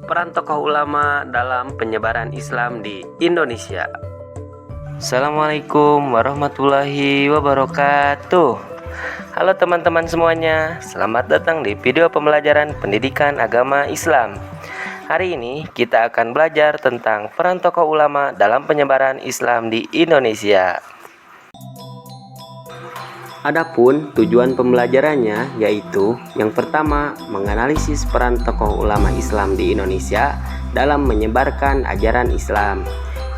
peran tokoh ulama dalam penyebaran Islam di Indonesia. Assalamualaikum warahmatullahi wabarakatuh. Halo teman-teman semuanya, selamat datang di video pembelajaran pendidikan agama Islam. Hari ini kita akan belajar tentang peran tokoh ulama dalam penyebaran Islam di Indonesia. Adapun tujuan pembelajarannya yaitu yang pertama, menganalisis peran tokoh ulama Islam di Indonesia dalam menyebarkan ajaran Islam.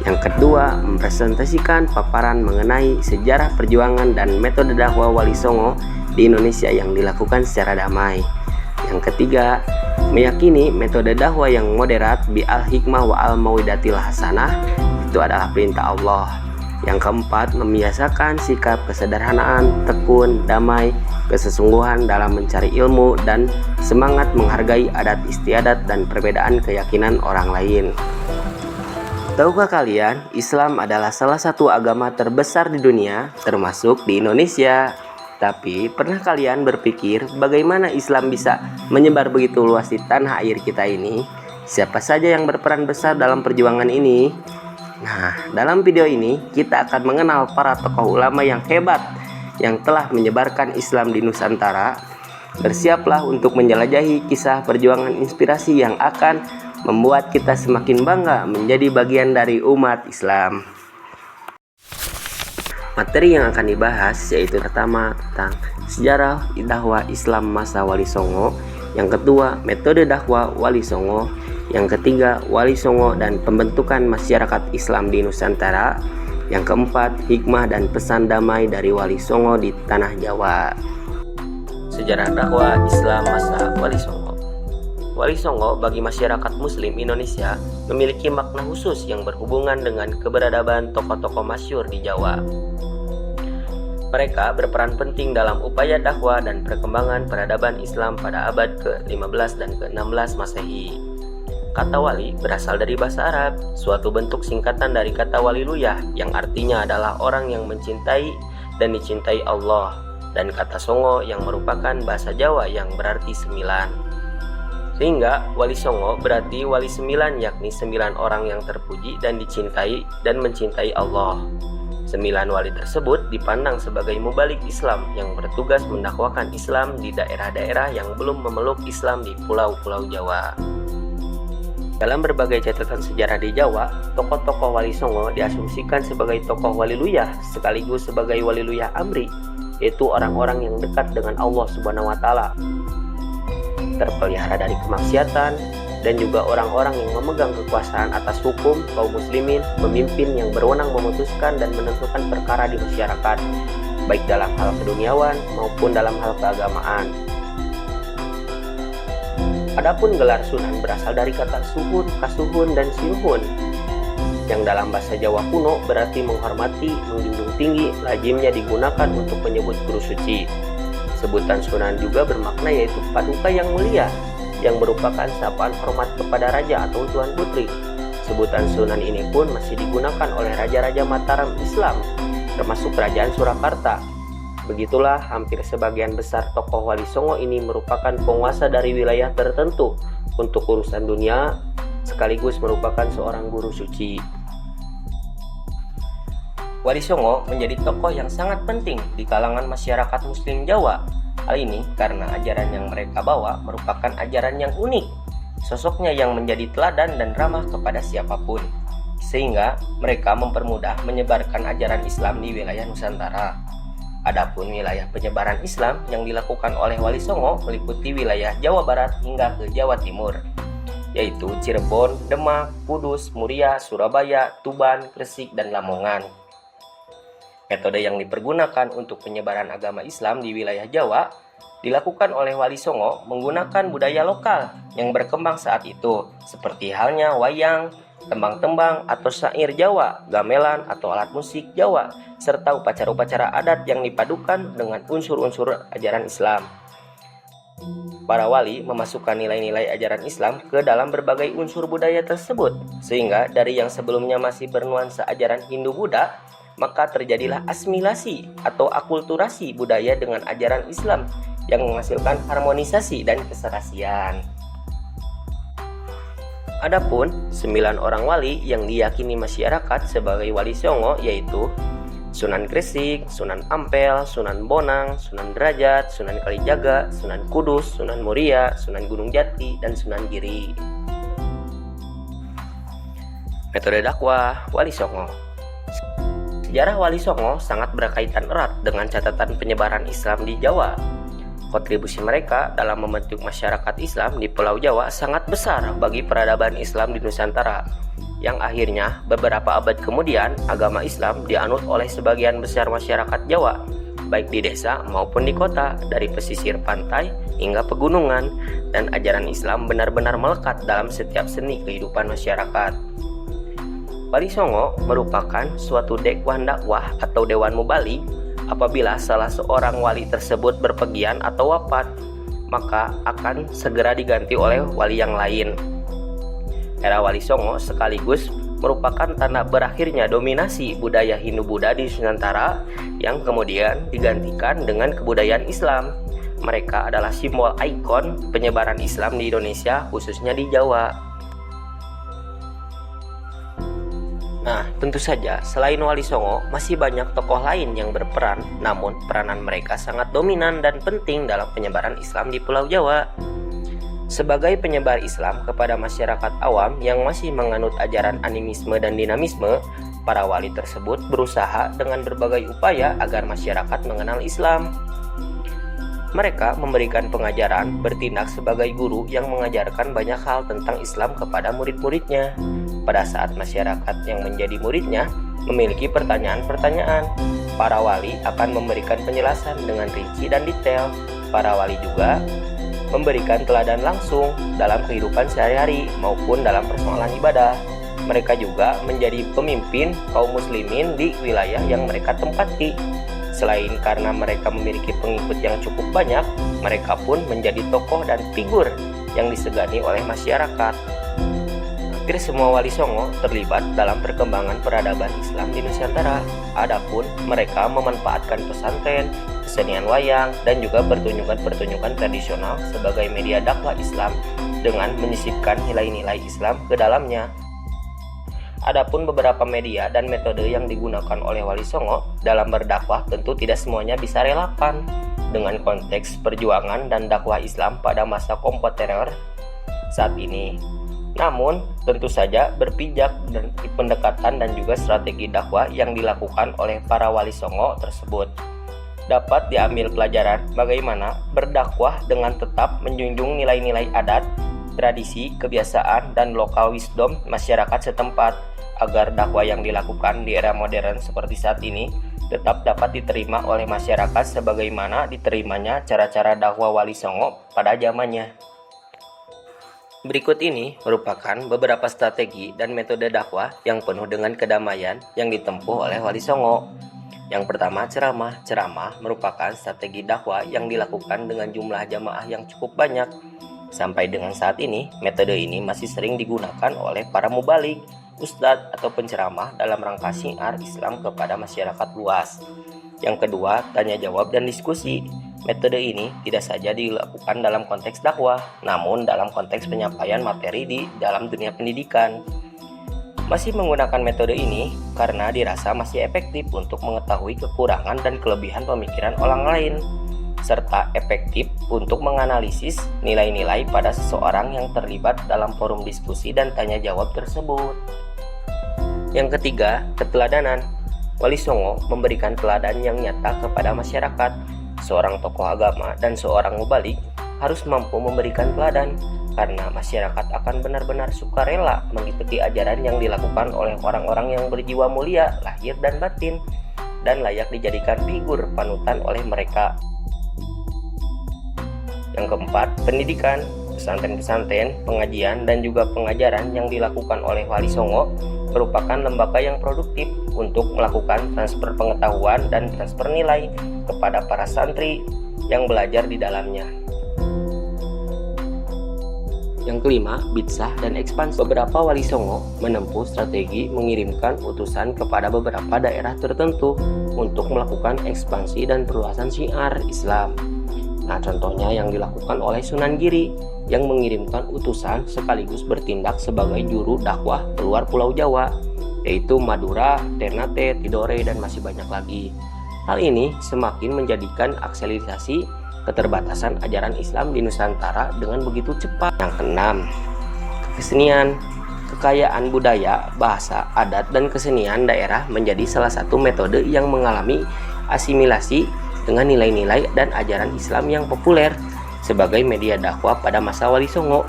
Yang kedua, mempresentasikan paparan mengenai sejarah perjuangan dan metode dakwah Wali Songo di Indonesia yang dilakukan secara damai. Yang ketiga, meyakini metode dakwah yang moderat bi al-hikmah wa al-mawidatil hasanah itu adalah perintah Allah. Yang keempat, membiasakan sikap kesederhanaan, tekun, damai, kesesungguhan dalam mencari ilmu, dan semangat menghargai adat istiadat dan perbedaan keyakinan orang lain. Tahukah kalian, Islam adalah salah satu agama terbesar di dunia, termasuk di Indonesia. Tapi, pernah kalian berpikir bagaimana Islam bisa menyebar begitu luas di tanah air kita ini? Siapa saja yang berperan besar dalam perjuangan ini? Nah, dalam video ini kita akan mengenal para tokoh ulama yang hebat yang telah menyebarkan Islam di Nusantara. Bersiaplah untuk menjelajahi kisah perjuangan inspirasi yang akan membuat kita semakin bangga menjadi bagian dari umat Islam. Materi yang akan dibahas yaitu pertama tentang sejarah dakwah Islam masa Wali Songo, yang kedua metode dakwah Wali Songo, yang ketiga Wali Songo dan pembentukan masyarakat Islam di Nusantara, yang keempat hikmah dan pesan damai dari Wali Songo di tanah Jawa. Sejarah dakwah Islam masa Wali Songo. Wali Songo bagi masyarakat Muslim Indonesia memiliki makna khusus yang berhubungan dengan keberadaban tokoh-tokoh masyhur di Jawa. Mereka berperan penting dalam upaya dakwah dan perkembangan peradaban Islam pada abad ke-15 dan ke-16 Masehi. Kata wali berasal dari bahasa Arab, suatu bentuk singkatan dari kata waliluyah yang artinya adalah orang yang mencintai dan dicintai Allah, dan kata Songo yang merupakan bahasa Jawa yang berarti sembilan. Sehingga Wali Songo berarti wali sembilan, yakni 9 orang yang terpuji dan dicintai dan mencintai Allah. 9 wali tersebut dipandang sebagai mubalik Islam yang bertugas mendakwakan Islam di daerah-daerah yang belum memeluk Islam di pulau-pulau Jawa. Dalam berbagai catatan sejarah di Jawa, tokoh-tokoh Wali Songo diasumsikan sebagai tokoh waliluyah sekaligus sebagai waliluyah amri, yaitu orang-orang yang dekat dengan Allah Subhanahu wa Ta'ala, terpelihara dari kemaksiatan, dan juga orang-orang yang memegang kekuasaan atas hukum kaum muslimin, pemimpin yang berwenang memutuskan dan menentukan perkara di masyarakat, baik dalam hal keduniawan maupun dalam hal keagamaan. Adapun gelar sunan berasal dari kata suhun, kasuhun, dan sinuhun, yang dalam bahasa Jawa kuno berarti menghormati, menjunjung tinggi, lazimnya digunakan untuk menyebut guru suci. Sebutan sunan juga bermakna yaitu paduka yang mulia, yang merupakan sapaan hormat kepada raja atau tuan putri. Sebutan sunan ini pun masih digunakan oleh raja-raja Mataram Islam, termasuk kerajaan Surakarta. Begitulah hampir sebagian besar tokoh Wali Songo ini merupakan penguasa dari wilayah tertentu untuk urusan dunia, sekaligus merupakan seorang guru suci. Wali Songo menjadi tokoh yang sangat penting di kalangan masyarakat Muslim Jawa. Hal ini karena ajaran yang mereka bawa merupakan ajaran yang unik, sosoknya yang menjadi teladan dan ramah kepada siapapun, sehingga mereka mempermudah menyebarkan ajaran Islam di wilayah Nusantara. Adapun wilayah penyebaran Islam yang dilakukan oleh Wali Songo meliputi wilayah Jawa Barat hingga ke Jawa Timur, yaitu Cirebon, Demak, Kudus, Muria, Surabaya, Tuban, Gresik, dan Lamongan. Metode yang dipergunakan untuk penyebaran agama Islam di wilayah Jawa dilakukan oleh Wali Songo menggunakan budaya lokal yang berkembang saat itu, seperti halnya wayang, tembang-tembang atau syair Jawa, gamelan atau alat musik Jawa, serta upacara-upacara adat yang dipadukan dengan unsur-unsur ajaran Islam. Para wali memasukkan nilai-nilai ajaran Islam ke dalam berbagai unsur budaya tersebut, sehingga dari yang sebelumnya masih bernuansa ajaran Hindu-Buddha, maka terjadilah asimilasi atau akulturasi budaya dengan ajaran Islam yang menghasilkan harmonisasi dan keserasian. Adapun 9 orang wali yang diyakini masyarakat sebagai wali Songo yaitu Sunan Gresik, Sunan Ampel, Sunan Bonang, Sunan Derajat, Sunan Kalijaga, Sunan Kudus, Sunan Muria, Sunan Gunung Jati, dan Sunan Giri. Metode dakwah Wali Songo. Sejarah Wali Songo sangat berkaitan erat dengan catatan penyebaran Islam di Jawa. Kontribusi mereka dalam membentuk masyarakat Islam di Pulau Jawa sangat besar bagi peradaban Islam di Nusantara, yang akhirnya beberapa abad kemudian agama Islam dianut oleh sebagian besar masyarakat Jawa, baik di desa maupun di kota, dari pesisir pantai hingga pegunungan, dan ajaran Islam benar-benar melekat dalam setiap seni kehidupan masyarakat. Wali Songo merupakan suatu dewan dakwah atau dewan mubalik. Apabila salah seorang wali tersebut berpergian atau wafat, maka akan segera diganti oleh wali yang lain. Era Wali Songo sekaligus merupakan tanda berakhirnya dominasi budaya Hindu-Buddha di Nusantara yang kemudian digantikan dengan kebudayaan Islam. Mereka adalah simbol ikon penyebaran Islam di Indonesia, khususnya di Jawa. Nah, tentu saja selain Wali Songo masih banyak tokoh lain yang berperan, namun peranan mereka sangat dominan dan penting dalam penyebaran Islam di Pulau Jawa. Sebagai penyebar Islam kepada masyarakat awam yang masih menganut ajaran animisme dan dinamisme, para wali tersebut berusaha dengan berbagai upaya agar masyarakat mengenal Islam. Mereka memberikan pengajaran, bertindak sebagai guru yang mengajarkan banyak hal tentang Islam kepada murid-muridnya. Pada saat masyarakat yang menjadi muridnya memiliki pertanyaan-pertanyaan, para wali akan memberikan penjelasan dengan rinci dan detail. Para wali juga memberikan teladan langsung dalam kehidupan sehari-hari maupun dalam persoalan ibadah. Mereka juga menjadi pemimpin kaum muslimin di wilayah yang mereka tempati. Selain karena mereka memiliki pengikut yang cukup banyak, mereka pun menjadi tokoh dan figur yang disegani oleh masyarakat. Hampir semua Wali Songo terlibat dalam perkembangan peradaban Islam di Nusantara. Adapun mereka memanfaatkan pesantren, kesenian wayang, dan juga pertunjukan-pertunjukan tradisional sebagai media dakwah Islam dengan menyisipkan nilai-nilai Islam ke dalamnya. Adapun beberapa media dan metode yang digunakan oleh Wali Songo dalam berdakwah tentu tidak semuanya bisa relevan dengan konteks perjuangan dan dakwah Islam pada masa kontemporer saat ini. Namun, tentu saja berpijak dan pendekatan dan juga strategi dakwah yang dilakukan oleh para Wali Songo tersebut dapat diambil pelajaran bagaimana berdakwah dengan tetap menjunjung nilai-nilai adat, tradisi, kebiasaan, dan lokal wisdom masyarakat setempat, agar dakwah yang dilakukan di era modern seperti saat ini tetap dapat diterima oleh masyarakat sebagaimana diterimanya cara-cara dakwah Wali Songo pada zamannya. Berikut ini merupakan beberapa strategi dan metode dakwah yang penuh dengan kedamaian yang ditempuh oleh Wali Songo. Yang pertama, ceramah. Ceramah merupakan strategi dakwah yang dilakukan dengan jumlah jamaah yang cukup banyak. Sampai dengan saat ini, metode ini masih sering digunakan oleh para mubalik, ustadz atau penceramah dalam rangka syiar Islam kepada masyarakat luas. Yang kedua, tanya jawab dan diskusi. Metode ini tidak saja dilakukan dalam konteks dakwah, namun dalam konteks penyampaian materi di dalam dunia pendidikan. Masih menggunakan metode ini karena dirasa masih efektif untuk mengetahui kekurangan dan kelebihan pemikiran orang lain, serta efektif untuk menganalisis nilai-nilai pada seseorang yang terlibat dalam forum diskusi dan tanya jawab tersebut. Yang ketiga, keteladanan. Wali Songo memberikan teladan yang nyata kepada masyarakat. Seorang tokoh agama dan seorang mubalik harus mampu memberikan teladan, karena masyarakat akan benar-benar sukarela mengikuti ajaran yang dilakukan oleh orang-orang yang berjiwa mulia, lahir dan batin, dan layak dijadikan figur panutan oleh mereka. Yang keempat, pendidikan. Pesantren-pesantren, pengajian, dan juga pengajaran yang dilakukan oleh Wali Songo merupakan lembaga yang produktif untuk melakukan transfer pengetahuan dan transfer nilai kepada para santri yang belajar di dalamnya. Yang kelima, bitsah dan ekspansi. Beberapa Wali Songo menempuh strategi mengirimkan utusan kepada beberapa daerah tertentu untuk melakukan ekspansi dan perluasan syiar Islam. Nah, contohnya yang dilakukan oleh Sunan Giri yang mengirimkan utusan sekaligus bertindak sebagai juru dakwah keluar Pulau Jawa, yaitu Madura, Ternate, Tidore, dan masih banyak lagi. Hal ini semakin menjadikan akselerasi keterbatasan ajaran Islam di Nusantara dengan begitu cepat. Yang keenam, kesenian. Kekayaan budaya, bahasa, adat, dan kesenian daerah menjadi salah satu metode yang mengalami asimilasi dengan nilai-nilai dan ajaran Islam yang populer sebagai media dakwah pada masa Wali Songo.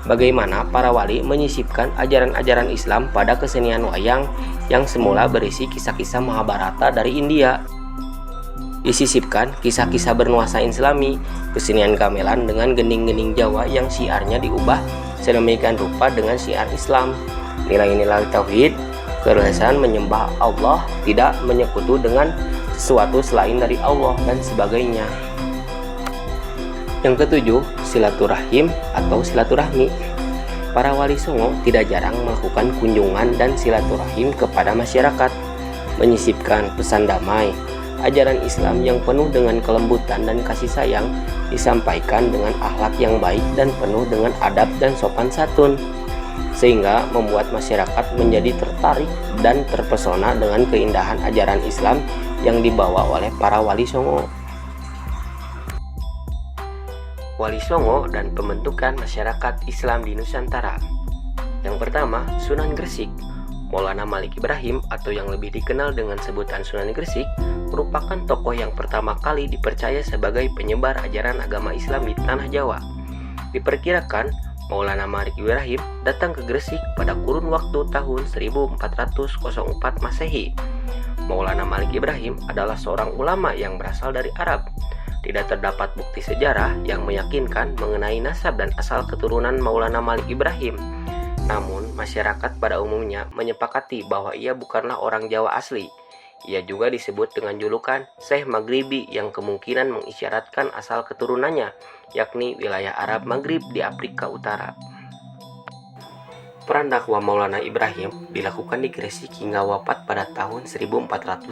Bagaimana para wali menyisipkan ajaran-ajaran Islam pada kesenian wayang yang semula berisi kisah-kisah Mahabharata dari India. Disisipkan kisah-kisah bernuansa Islami, kesenian gamelan dengan gending-gending Jawa yang syiarnya diubah sedemikian rupa dengan syiar Islam. Nilai-nilai tauhid, keresahan menyembah Allah, tidak menyekutu dengan sesuatu selain dari Allah, dan sebagainya. Yang ketujuh, silaturahim atau silaturahmi. Para wali Songo tidak jarang melakukan kunjungan dan silaturahim kepada masyarakat, menyisipkan pesan damai. Ajaran Islam yang penuh dengan kelembutan dan kasih sayang disampaikan dengan akhlak yang baik dan penuh dengan adab dan sopan santun, sehingga membuat masyarakat menjadi tertarik dan terpesona dengan keindahan ajaran Islam yang dibawa oleh para wali Songo. Wali Songo dan pembentukan masyarakat Islam di Nusantara. Yang pertama, Sunan Gresik. Maulana Malik Ibrahim atau yang lebih dikenal dengan sebutan Sunan Gresik merupakan tokoh yang pertama kali dipercaya sebagai penyebar ajaran agama Islam di tanah Jawa. Diperkirakan Maulana Malik Ibrahim datang ke Gresik pada kurun waktu tahun 1404 Masehi. Maulana Malik Ibrahim adalah seorang ulama yang berasal dari Arab. Tidak terdapat bukti sejarah yang meyakinkan mengenai nasab dan asal keturunan Maulana Malik Ibrahim. Namun, masyarakat pada umumnya menyepakati bahwa ia bukanlah orang Jawa asli. Ia juga disebut dengan julukan Syekh Maghribi yang kemungkinan mengisyaratkan asal keturunannya, yakni wilayah Arab Maghrib di Afrika Utara. Peran dakwah Maulana Ibrahim dilakukan di Gresik hingga wafat pada tahun 1419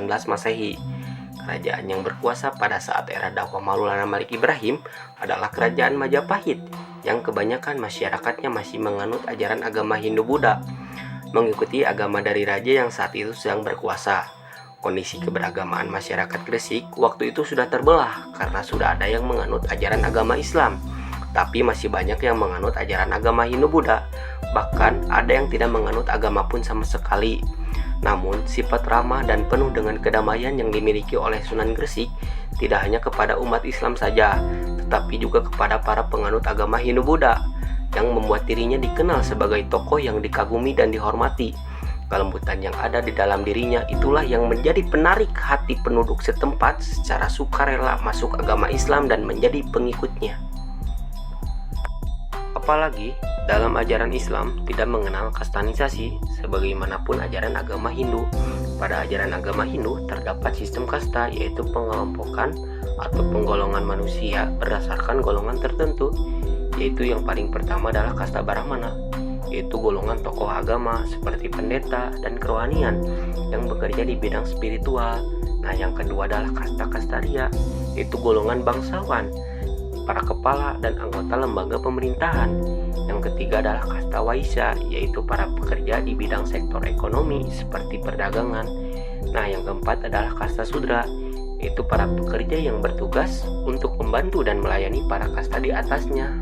Masehi. Kerajaan yang berkuasa pada saat era dakwah Maulana Malik Ibrahim adalah Kerajaan Majapahit, yang kebanyakan masyarakatnya masih menganut ajaran agama Hindu-Buddha, mengikuti agama dari raja yang saat itu sedang berkuasa. Kondisi keberagamaan masyarakat Gresik waktu itu sudah terbelah karena sudah ada yang menganut ajaran agama Islam, tapi masih banyak yang menganut ajaran agama Hindu-Buddha. Bahkan ada yang tidak menganut agama pun sama sekali. Namun, sifat ramah dan penuh dengan kedamaian yang dimiliki oleh Sunan Gresik tidak hanya kepada umat Islam saja, tetapi juga kepada para penganut agama Hindu-Buddha, yang membuat dirinya dikenal sebagai tokoh yang dikagumi dan dihormati. Kelembutan yang ada di dalam dirinya itulah yang menjadi penarik hati penduduk setempat secara sukarela masuk agama Islam dan menjadi pengikutnya. Apalagi dalam ajaran Islam tidak mengenal kastanisasi sebagaimanapun ajaran agama Hindu. Pada ajaran agama Hindu terdapat sistem kasta, yaitu pengelompokan atau penggolongan manusia berdasarkan golongan tertentu, yaitu yang paling pertama adalah kasta Brahmana, yaitu golongan tokoh agama seperti pendeta dan kerohanian yang bekerja di bidang spiritual. Nah, yang kedua adalah kasta Kastaria, yaitu golongan bangsawan, para kepala dan anggota lembaga pemerintahan. Yang ketiga adalah kasta Waisya, yaitu para pekerja di bidang sektor ekonomi seperti perdagangan. Nah, yang keempat adalah kasta Sudra, yaitu para pekerja yang bertugas untuk membantu dan melayani para kasta di atasnya.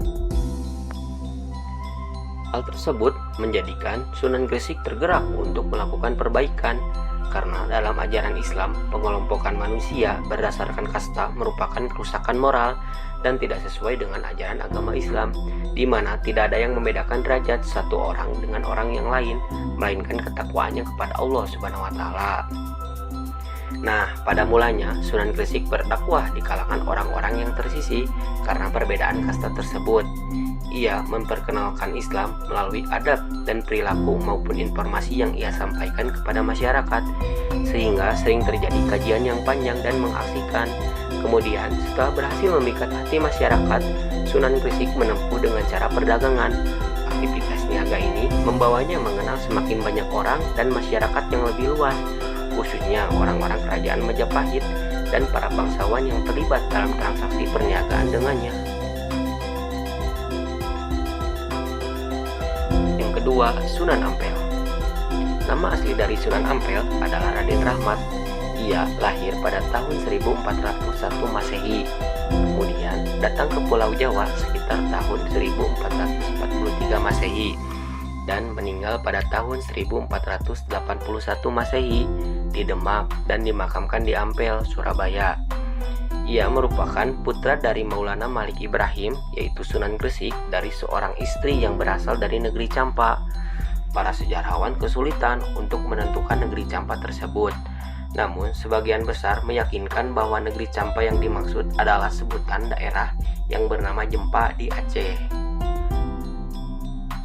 Hal tersebut menjadikan Sunan Gresik tergerak untuk melakukan perbaikan, karena dalam ajaran Islam, pengelompokan manusia berdasarkan kasta merupakan kerusakan moral dan tidak sesuai dengan ajaran agama Islam, di mana tidak ada yang membedakan derajat satu orang dengan orang yang lain, melainkan ketakwaannya kepada Allah Subhanahu wa Ta'ala. Nah, pada mulanya Sunan Gresik berdakwah di kalangan orang-orang yang tersisih karena perbedaan kasta tersebut. Ia memperkenalkan Islam melalui adab dan perilaku maupun informasi yang ia sampaikan kepada masyarakat, sehingga sering terjadi kajian yang panjang dan mengasihkan. Kemudian, setelah berhasil memikat hati masyarakat, Sunan Gresik menempuh dengan cara perdagangan. Aktivitas niaga ini membawanya mengenal semakin banyak orang dan masyarakat yang lebih luas, khususnya orang-orang kerajaan Majapahit, dan para bangsawan yang terlibat dalam transaksi perniagaan dengannya. Yang kedua, Sunan Ampel. Nama asli dari Sunan Ampel adalah Raden Rahmat. Ia lahir pada tahun 1401 Masehi. Kemudian datang ke Pulau Jawa sekitar tahun 1443 Masehi dan meninggal pada tahun 1481 Masehi di Demak dan dimakamkan di Ampel, Surabaya. Ia merupakan putra dari Maulana Malik Ibrahim, yaitu Sunan Gresik, dari seorang istri yang berasal dari negeri Campa. Para sejarawan kesulitan untuk menentukan negeri Campa tersebut. Namun, sebagian besar meyakinkan bahwa negeri Campa yang dimaksud adalah sebutan daerah yang bernama Jempa di Aceh.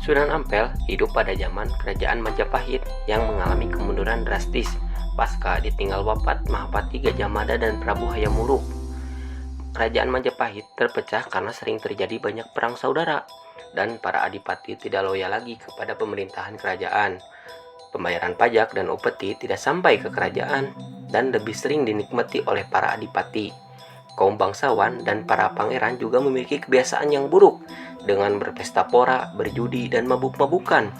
Sunan Ampel hidup pada zaman Kerajaan Majapahit yang mengalami kemunduran drastis pasca ditinggal wafat Mahapati Gajah Mada dan Prabu Hayam Wuruk. Kerajaan Majapahit terpecah karena sering terjadi banyak perang saudara dan para adipati tidak loyal lagi kepada pemerintahan kerajaan. Pembayaran pajak dan upeti tidak sampai ke kerajaan dan lebih sering dinikmati oleh para adipati. Kaum bangsawan dan para pangeran juga memiliki kebiasaan yang buruk dengan berpesta pora, berjudi, dan mabuk-mabukan.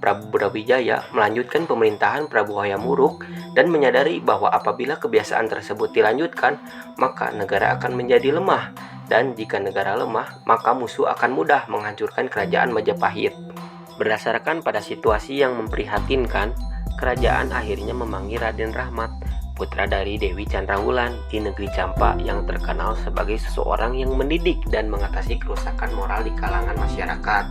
Prabu Brawijaya melanjutkan pemerintahan Prabu Hayam Wuruk dan menyadari bahwa apabila kebiasaan tersebut dilanjutkan, maka negara akan menjadi lemah. Dan jika negara lemah, maka musuh akan mudah menghancurkan kerajaan Majapahit. Berdasarkan pada situasi yang memprihatinkan, kerajaan akhirnya memanggil Raden Rahmat, putra dari Dewi Candrawulan di negeri Campa yang terkenal sebagai seseorang yang mendidik dan mengatasi kerusakan moral di kalangan masyarakat.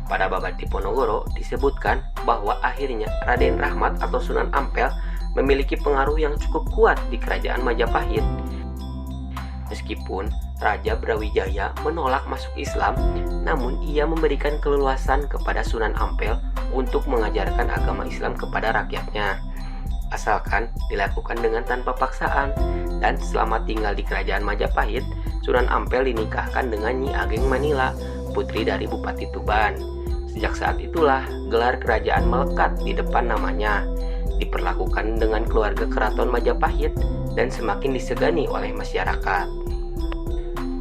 Pada Babad Diponegoro disebutkan bahwa akhirnya Raden Rahmat atau Sunan Ampel memiliki pengaruh yang cukup kuat di kerajaan Majapahit. Meskipun Raja Brawijaya menolak masuk Islam, namun ia memberikan keleluasan kepada Sunan Ampel untuk mengajarkan agama Islam kepada rakyatnya, asalkan dilakukan dengan tanpa paksaan. Dan selama tinggal di kerajaan Majapahit, Sunan Ampel dinikahkan dengan Nyi Ageng Manila, putri dari Bupati Tuban. Sejak saat itulah gelar kerajaan melekat di depan namanya, diperlakukan dengan keluarga keraton Majapahit dan semakin disegani oleh masyarakat.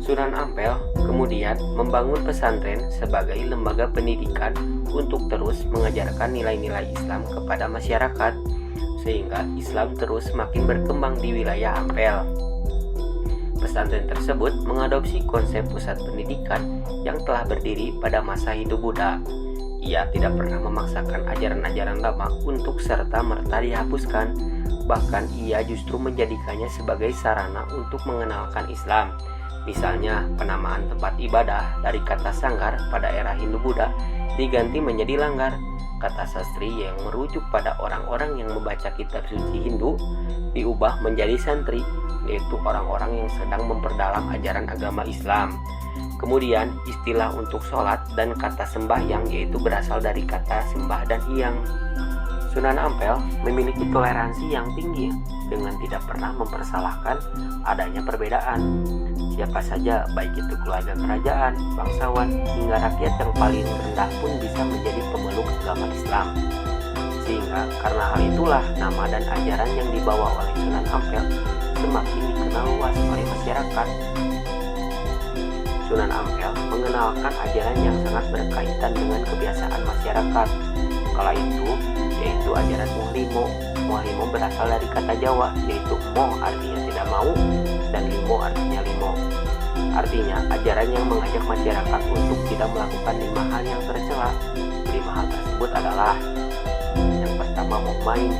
Sunan Ampel kemudian membangun pesantren sebagai lembaga pendidikan untuk terus mengajarkan nilai-nilai Islam kepada masyarakat, sehingga Islam terus semakin berkembang di wilayah Ampel. Pesantren tersebut mengadopsi konsep pusat pendidikan yang telah berdiri pada masa Hindu Buddha. Ia tidak pernah memaksakan ajaran-ajaran lama untuk serta-merta dihapuskan, bahkan ia justru menjadikannya sebagai sarana untuk mengenalkan Islam. Misalnya, penamaan tempat ibadah dari kata sanggar pada era Hindu Buddha diganti menjadi langgar. Kata sastri yang merujuk pada orang-orang yang membaca kitab suci Hindu diubah menjadi santri, yaitu orang-orang yang sedang memperdalam ajaran agama Islam. Kemudian istilah untuk sholat dan kata sembahyang yaitu berasal dari kata sembah dan hiyang. Sunan Ampel memiliki toleransi yang tinggi dengan tidak pernah mempersalahkan adanya perbedaan. Siapa saja, baik itu keluarga kerajaan, bangsawan, hingga rakyat yang paling rendah pun bisa menjadi pemeluk agama Islam. Sehingga karena hal itulah nama dan ajaran yang dibawa oleh Sunan Ampel semakin dikenal luas oleh masyarakat. Sunan Ampel mengenalkan ajaran yang sangat berkaitan dengan kebiasaan masyarakat kala itu, yaitu ajaran Muhlimo. Muhlimo berasal dari kata Jawa, yaitu mo artinya tidak mau dan limo artinya limo. Artinya ajaran yang mengajak masyarakat untuk tidak melakukan 5 hal yang tercela. 5 hal tersebut adalah: yang pertama, mau main,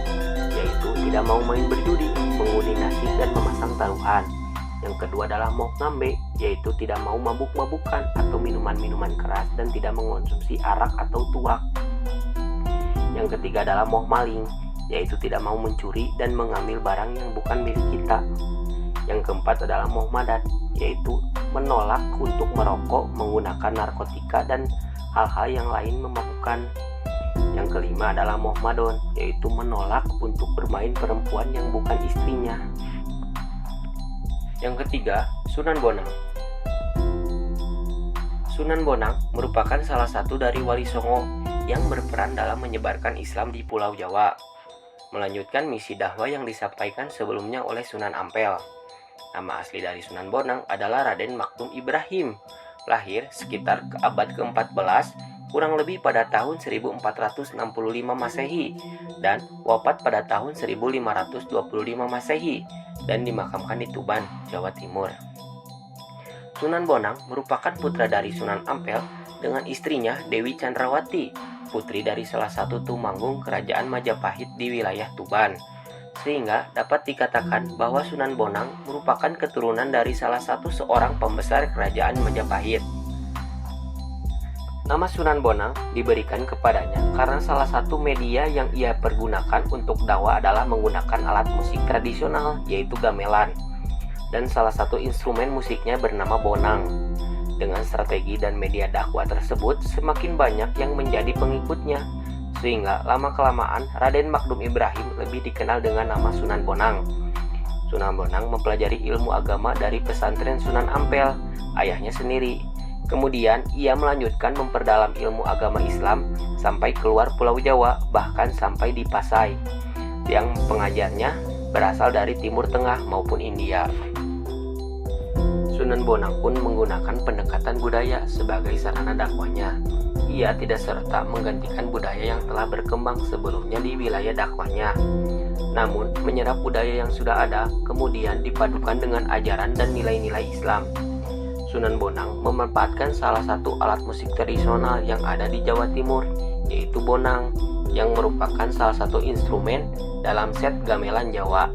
yaitu tidak mau main berjudi, mengundi nasib dan memasang taruhan. Yang kedua adalah mau ngambe, yaitu tidak mau mabuk-mabukan atau minuman-minuman keras dan tidak mengonsumsi arak atau tuak. Yang ketiga adalah mau maling, yaitu tidak mau mencuri dan mengambil barang yang bukan milik kita. Yang keempat adalah mau madat, yaitu menolak untuk merokok, menggunakan narkotika dan hal-hal yang lain memabukkan. Yang kelima adalah mau madon, yaitu menolak untuk bermain perempuan yang bukan istrinya. Yang ketiga, Sunan Bonang. Sunan Bonang merupakan salah satu dari Wali Songo yang berperan dalam menyebarkan Islam di Pulau Jawa, melanjutkan misi dakwah yang disampaikan sebelumnya oleh Sunan Ampel. Nama asli dari Sunan Bonang adalah Raden Maktum Ibrahim. Lahir sekitar abad ke-14, kurang lebih pada tahun 1465 Masehi, dan wafat pada tahun 1525 Masehi, dan dimakamkan di Tuban, Jawa Timur. Sunan Bonang merupakan putra dari Sunan Ampel dengan istrinya Dewi Chandrawati, putri dari salah satu tumanggung kerajaan Majapahit di wilayah Tuban. Sehingga dapat dikatakan bahwa Sunan Bonang merupakan keturunan dari salah satu seorang pembesar kerajaan Majapahit. Nama Sunan Bonang diberikan kepadanya karena salah satu media yang ia pergunakan untuk dakwah adalah menggunakan alat musik tradisional, yaitu gamelan, dan salah satu instrumen musiknya bernama bonang. Dengan strategi dan media dakwah tersebut, semakin banyak yang menjadi pengikutnya, sehingga lama-kelamaan Raden Maktum Ibrahim lebih dikenal dengan nama Sunan Bonang. Sunan Bonang mempelajari ilmu agama dari pesantren Sunan Ampel, ayahnya sendiri. Kemudian ia melanjutkan memperdalam ilmu agama Islam sampai keluar Pulau Jawa, bahkan sampai di Pasai, yang pengajarnya berasal dari Timur Tengah maupun India. Sunan Bonang pun menggunakan pendekatan budaya sebagai sarana dakwahnya. Ia tidak serta menggantikan budaya yang telah berkembang sebelumnya di wilayah dakwahnya, namun menyerap budaya yang sudah ada, kemudian dipadukan dengan ajaran dan nilai-nilai Islam. Sunan Bonang memanfaatkan salah satu alat musik tradisional yang ada di Jawa Timur, yaitu bonang, yang merupakan salah satu instrumen dalam set gamelan Jawa.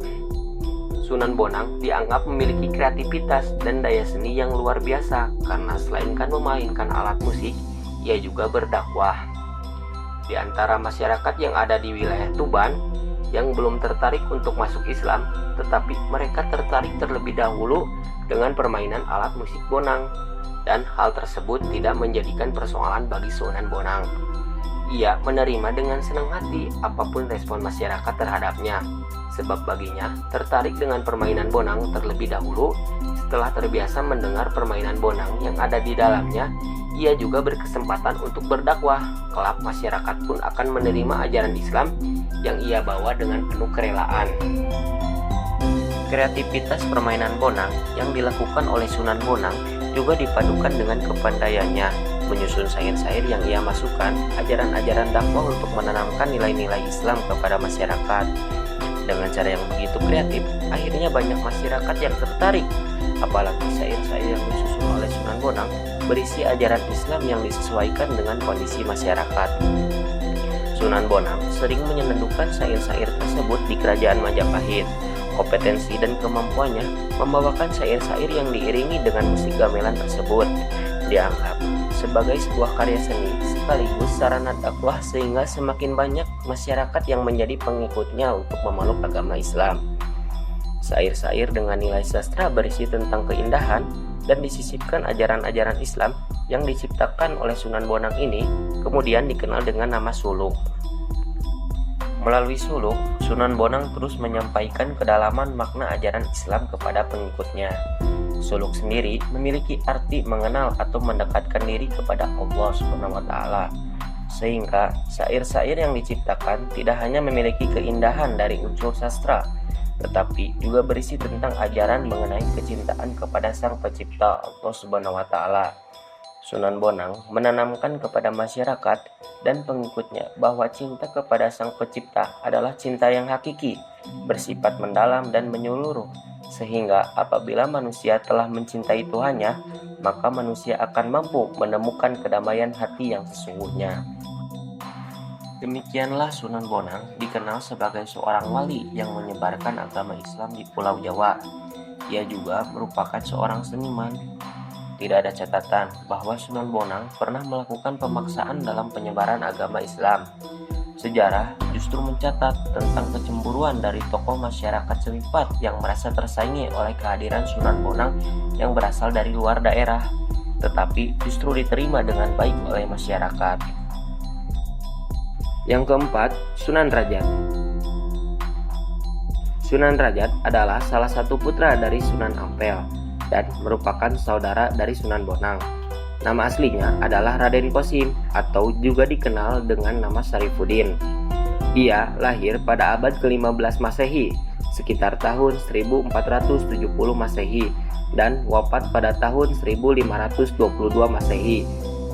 Sunan Bonang dianggap memiliki kreativitas dan daya seni yang luar biasa karena selain memainkan alat musik, ia juga berdakwah. Di antara masyarakat yang ada di wilayah Tuban yang belum tertarik untuk masuk Islam, tetapi mereka tertarik terlebih dahulu dengan permainan alat musik bonang, dan hal tersebut tidak menjadikan persoalan bagi Sunan Bonang. Ia menerima dengan senang hati apapun respon masyarakat terhadapnya, sebab baginya tertarik dengan permainan bonang terlebih dahulu. Setelah terbiasa mendengar permainan bonang yang ada di dalamnya, ia juga berkesempatan untuk berdakwah. Kelak masyarakat pun akan menerima ajaran Islam yang ia bawa dengan penuh kerelaan. Kreativitas permainan bonang yang dilakukan oleh Sunan Bonang juga dipadukan dengan kepandaiannya menyusun syair-syair yang ia masukkan ajaran-ajaran dakwah untuk menanamkan nilai-nilai Islam kepada masyarakat. Dengan cara yang begitu kreatif, akhirnya banyak masyarakat yang tertarik. Apalagi syair-syair yang disusun oleh Sunan Bonang berisi ajaran Islam yang disesuaikan dengan kondisi masyarakat. Sunan Bonang sering menyenandungkan syair-syair tersebut di kerajaan Majapahit. Kompetensi dan kemampuannya membawakan syair-syair yang diiringi dengan musik gamelan tersebut dianggap sebagai sebuah karya seni sekaligus sarana dakwah, sehingga semakin banyak masyarakat yang menjadi pengikutnya untuk memeluk agama Islam. Syair-syair dengan nilai sastra berisi tentang keindahan dan disisipkan ajaran-ajaran Islam yang diciptakan oleh Sunan Bonang ini kemudian dikenal dengan nama suluk. Melalui suluk, Sunan Bonang terus menyampaikan kedalaman makna ajaran Islam kepada pengikutnya. Suluk sendiri memiliki arti mengenal atau mendekatkan diri kepada Allah SWT, sehingga syair-syair yang diciptakan tidak hanya memiliki keindahan dari unsur sastra, tetapi juga berisi tentang ajaran mengenai kecintaan kepada Sang Pencipta Allah SWT. Sunan Bonang menanamkan kepada masyarakat dan pengikutnya bahwa cinta kepada Sang Pencipta adalah cinta yang hakiki, bersifat mendalam dan menyeluruh, sehingga apabila manusia telah mencintai Tuhannya, maka manusia akan mampu menemukan kedamaian hati yang sesungguhnya. Demikianlah Sunan Bonang dikenal sebagai seorang wali yang menyebarkan agama Islam di Pulau Jawa. Ia juga merupakan seorang seniman. Tidak ada catatan bahwa Sunan Bonang pernah melakukan pemaksaan dalam penyebaran agama Islam. Sejarah justru mencatat tentang kecemburuan dari tokoh masyarakat setempat yang merasa tersaingi oleh kehadiran Sunan Bonang yang berasal dari luar daerah, tetapi justru diterima dengan baik oleh masyarakat. Yang keempat, Sunan Rajat. Sunan Rajat adalah salah satu putra dari Sunan Ampel dan merupakan saudara dari Sunan Bonang. Nama aslinya adalah Raden Kosim atau juga dikenal dengan nama Syarifuddin. Ia lahir pada abad ke-15 Masehi sekitar tahun 1470 Masehi dan wafat pada tahun 1522 Masehi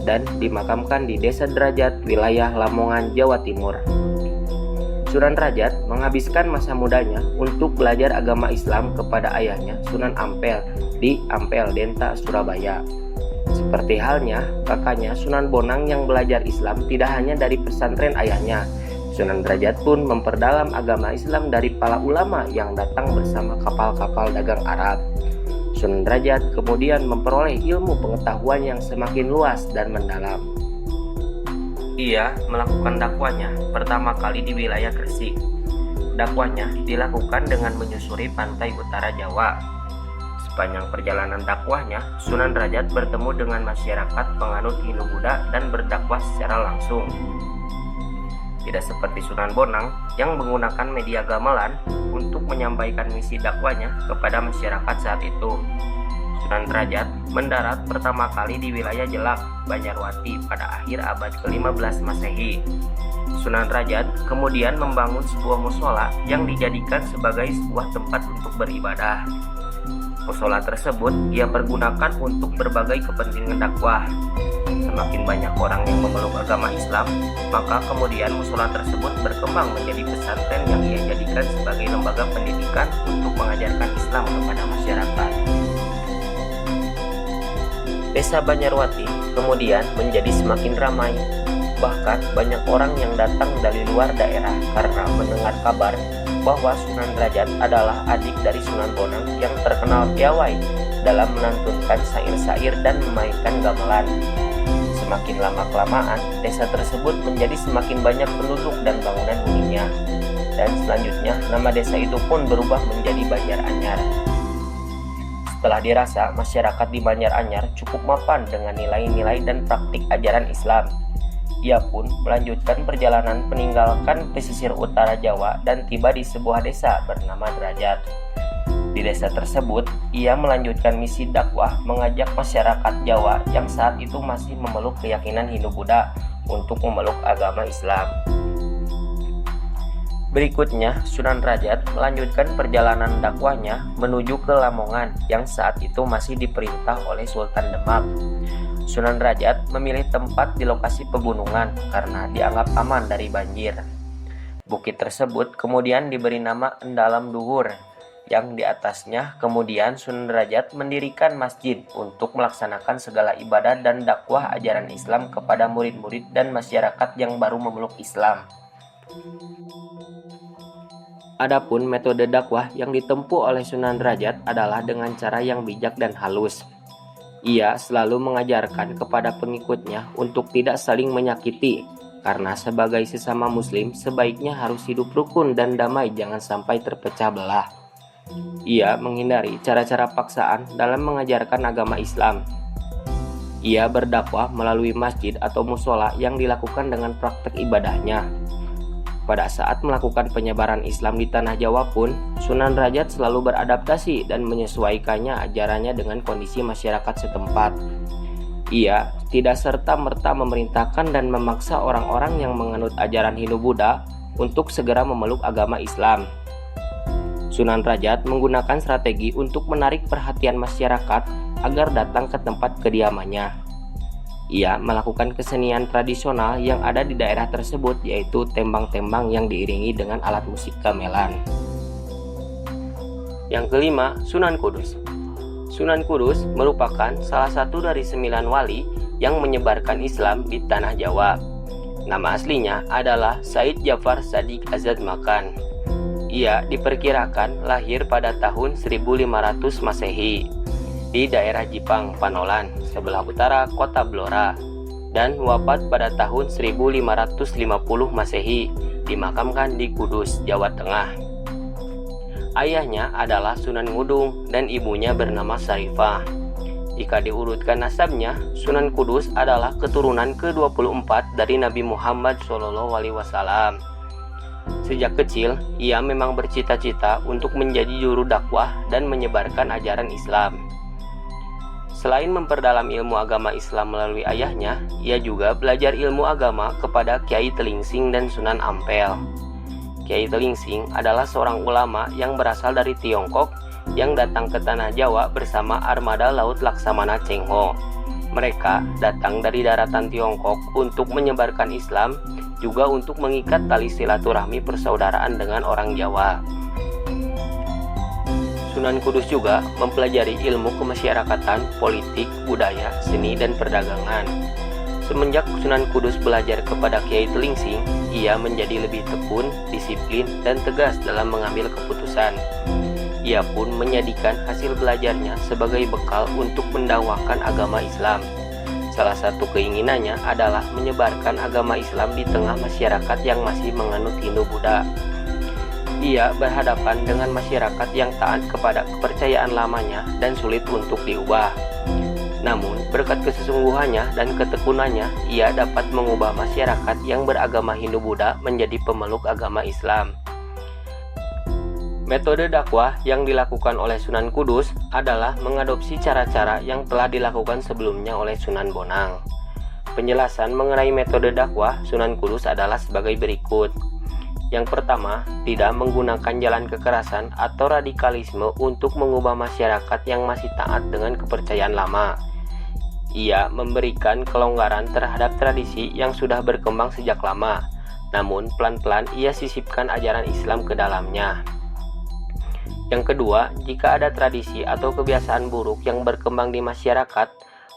dan dimakamkan di Desa Derajat, wilayah Lamongan, Jawa Timur. Sunan Rajat menghabiskan masa mudanya untuk belajar agama Islam kepada ayahnya Sunan Ampel di Ampel Denta, Surabaya. Seperti halnya kakaknya Sunan Bonang yang belajar Islam tidak hanya dari pesantren ayahnya, Sunan Derajat pun memperdalam agama Islam dari para ulama yang datang bersama kapal-kapal dagang Arab. Sunan Derajat kemudian memperoleh ilmu pengetahuan yang semakin luas dan mendalam. Ia melakukan dakwahnya pertama kali di wilayah Gresik. Dakwahnya dilakukan dengan menyusuri pantai utara Jawa. Sepanjang perjalanan dakwahnya, Sunan Derajat bertemu dengan masyarakat penganut Hindu-Buddha dan berdakwah secara langsung. Tidak seperti Sunan Bonang yang menggunakan media gamelan untuk menyampaikan misi dakwahnya kepada masyarakat saat itu. Sunan Derajat mendarat pertama kali di wilayah Jelak, Banjarwati pada akhir abad ke-15 Masehi. Sunan Derajat kemudian membangun sebuah musola yang dijadikan sebagai sebuah tempat untuk beribadah. Musola tersebut ia pergunakan untuk berbagai kepentingan dakwah. Semakin banyak orang yang memeluk agama Islam, maka kemudian musola tersebut berkembang menjadi pesantren yang ia jadikan sebagai lembaga pendidikan untuk mengajarkan Islam kepada masyarakat. Desa Banjarwati kemudian menjadi semakin ramai. Bahkan banyak orang yang datang dari luar daerah karena mendengar kabar bahwa Sunan Derajat adalah adik dari Sunan Bonang yang terkenal piawai dalam melantunkan syair-syair dan memainkan gamelan. Semakin lama-kelamaan, desa tersebut menjadi semakin banyak penduduk dan bangunan huninya. Dan selanjutnya, nama desa itu pun berubah menjadi Banjaranyar. Setelah dirasa masyarakat di Banjaranyar cukup mapan dengan nilai-nilai dan praktik ajaran Islam, ia pun melanjutkan perjalanan meninggalkan pesisir utara Jawa dan tiba di sebuah desa bernama Derajat. Di desa tersebut, ia melanjutkan misi dakwah mengajak masyarakat Jawa yang saat itu masih memeluk keyakinan Hindu-Buddha untuk memeluk agama Islam. Berikutnya, Sunan Derajat melanjutkan perjalanan dakwahnya menuju ke Lamongan yang saat itu masih diperintah oleh Sultan Demak. Sunan Derajat memilih tempat di lokasi pegunungan karena dianggap aman dari banjir. Bukit tersebut kemudian diberi nama Endalam Duhur, yang di atasnya kemudian Sunan Derajat mendirikan masjid untuk melaksanakan segala ibadah dan dakwah ajaran Islam kepada murid-murid dan masyarakat yang baru memeluk Islam. Adapun metode dakwah yang ditempuh oleh Sunan Derajat adalah dengan cara yang bijak dan halus. Ia selalu mengajarkan kepada pengikutnya untuk tidak saling menyakiti, karena sebagai sesama muslim sebaiknya harus hidup rukun dan damai, jangan sampai terpecah belah. Ia menghindari cara-cara paksaan dalam mengajarkan agama Islam. Ia berdakwah melalui masjid atau musola yang dilakukan dengan praktek ibadahnya. Pada saat melakukan penyebaran Islam di tanah Jawa pun, Sunan Derajat selalu beradaptasi dan menyesuaikannya ajarannya dengan kondisi masyarakat setempat. Ia tidak serta-merta memerintahkan dan memaksa orang-orang yang menganut ajaran Hindu-Buddha untuk segera memeluk agama Islam. Sunan Derajat menggunakan strategi untuk menarik perhatian masyarakat agar datang ke tempat kediamannya. Ia melakukan kesenian tradisional yang ada di daerah tersebut, yaitu tembang-tembang yang diiringi dengan alat musik gamelan. Yang kelima, Sunan Kudus. Sunan Kudus merupakan salah satu dari 9 wali yang menyebarkan Islam di tanah Jawa. Nama aslinya adalah Said Jafar Sadiq Azad Makan. Ia diperkirakan lahir pada tahun 1500 Masehi di daerah Jipang, Panolan, sebelah utara kota Blora, dan wafat pada tahun 1550 Masehi, dimakamkan di Kudus, Jawa Tengah. Ayahnya adalah Sunan Ngudung dan ibunya bernama Sarifah. Jika diurutkan nasabnya, Sunan Kudus adalah keturunan ke-24 dari Nabi Muhammad SAW. Sejak kecil, ia memang bercita-cita untuk menjadi juru dakwah dan menyebarkan ajaran Islam. Selain memperdalam ilmu agama Islam melalui ayahnya, ia juga belajar ilmu agama kepada Kiai Telingsing dan Sunan Ampel. Kiai Telingsing adalah seorang ulama yang berasal dari Tiongkok yang datang ke tanah Jawa bersama armada Laut Laksamana Cheng Ho. Mereka datang dari daratan Tiongkok untuk menyebarkan Islam, juga untuk mengikat tali silaturahmi persaudaraan dengan orang Jawa. Sunan Kudus juga mempelajari ilmu kemasyarakatan, politik, budaya, seni, dan perdagangan. Semenjak Sunan Kudus belajar kepada Kiai Telingsing, ia menjadi lebih tekun, disiplin, dan tegas dalam mengambil keputusan. Ia pun menjadikan hasil belajarnya sebagai bekal untuk mendakwahkan agama Islam. Salah satu keinginannya adalah menyebarkan agama Islam di tengah masyarakat yang masih menganut Hindu-Buddha. Ia berhadapan dengan masyarakat yang taat kepada kepercayaan lamanya dan sulit untuk diubah. Namun, berkat kesesungguhannya dan ketekunannya, ia dapat mengubah masyarakat yang beragama Hindu-Buddha menjadi pemeluk agama Islam. Metode dakwah yang dilakukan oleh Sunan Kudus adalah mengadopsi cara-cara yang telah dilakukan sebelumnya oleh Sunan Bonang. Penjelasan mengenai metode dakwah Sunan Kudus adalah sebagai berikut. Yang pertama, tidak menggunakan jalan kekerasan atau radikalisme untuk mengubah masyarakat yang masih taat dengan kepercayaan lama. Ia memberikan kelonggaran terhadap tradisi yang sudah berkembang sejak lama, namun pelan-pelan ia sisipkan ajaran Islam ke dalamnya. Yang kedua, jika ada tradisi atau kebiasaan buruk yang berkembang di masyarakat,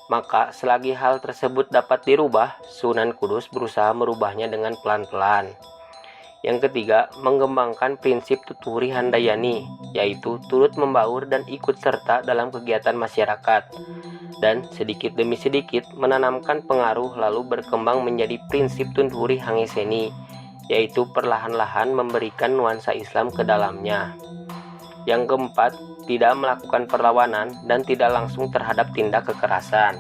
maka selagi hal tersebut dapat dirubah, Sunan Kudus berusaha merubahnya dengan pelan-pelan. Yang ketiga, mengembangkan prinsip tuturi handayani, yaitu turut membaur dan ikut serta dalam kegiatan masyarakat, dan sedikit demi sedikit menanamkan pengaruh lalu berkembang menjadi prinsip tuturi hangeseni, yaitu perlahan-lahan memberikan nuansa Islam ke dalamnya. Yang keempat, tidak melakukan perlawanan dan tidak langsung terhadap tindak kekerasan.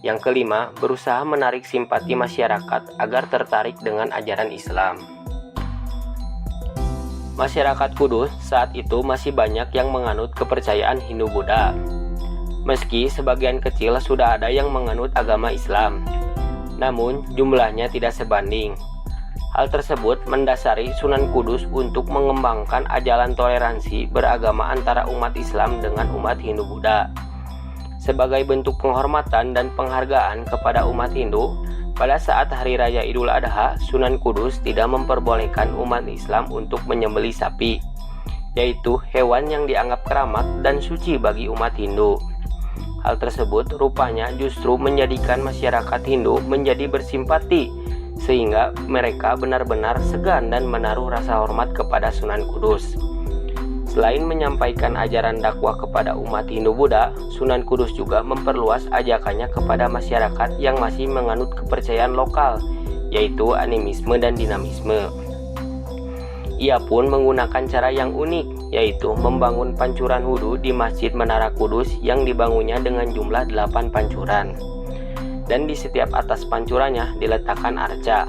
Yang kelima, berusaha menarik simpati masyarakat agar tertarik dengan ajaran Islam. Masyarakat Kudus saat itu masih banyak yang menganut kepercayaan Hindu-Buddha. Meski sebagian kecil sudah ada yang menganut agama Islam, namun jumlahnya tidak sebanding. Hal tersebut mendasari Sunan Kudus untuk mengembangkan ajaran toleransi beragama antara umat Islam dengan umat Hindu-Buddha. Sebagai bentuk penghormatan dan penghargaan kepada umat Hindu, pada saat Hari Raya Idul Adha, Sunan Kudus tidak memperbolehkan umat Islam untuk menyembelih sapi, yaitu hewan yang dianggap keramat dan suci bagi umat Hindu. Hal tersebut rupanya justru menjadikan masyarakat Hindu menjadi bersimpati, sehingga mereka benar-benar segan dan menaruh rasa hormat kepada Sunan Kudus. Selain menyampaikan ajaran dakwah kepada umat Hindu-Buddha, Sunan Kudus juga memperluas ajakannya kepada masyarakat yang masih menganut kepercayaan lokal, yaitu animisme dan dinamisme. Ia pun menggunakan cara yang unik, yaitu membangun pancuran wudhu di Masjid Menara Kudus yang dibangunnya dengan jumlah 8 pancuran. Dan di setiap atas pancurannya diletakkan arca.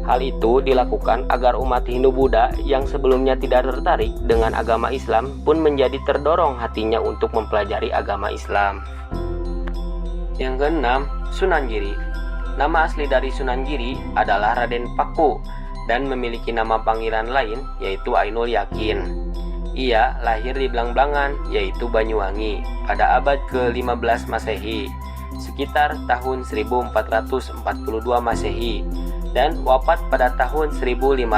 Hal itu dilakukan agar umat Hindu-Buddha yang sebelumnya tidak tertarik dengan agama Islam pun menjadi terdorong hatinya untuk mempelajari agama Islam. Yang keenam, Sunan Giri. Nama asli dari Sunan Giri adalah Raden Paku dan memiliki nama panggilan lain yaitu Ainul Yakin. Ia lahir di Blangblanggan yaitu Banyuwangi pada abad ke-15 Masehi, sekitar tahun 1442 Masehi. Dan wafat pada tahun 1506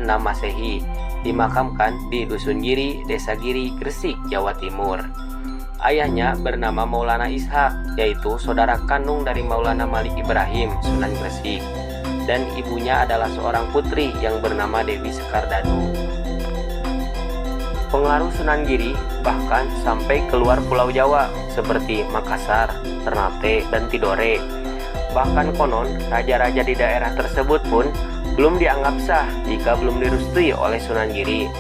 Masehi, dimakamkan di Dusun Giri, Desa Giri, Gresik, Jawa Timur. Ayahnya bernama Maulana Ishak, yaitu saudara kandung dari Maulana Malik Ibrahim, Sunan Gresik, dan ibunya adalah seorang putri yang bernama Dewi Sekardadu. Pengaruh Sunan Giri bahkan sampai keluar Pulau Jawa, seperti Makassar, Ternate, dan Tidore. Bahkan konon, raja-raja di daerah tersebut pun belum dianggap sah jika belum direstui oleh Sunan Giri.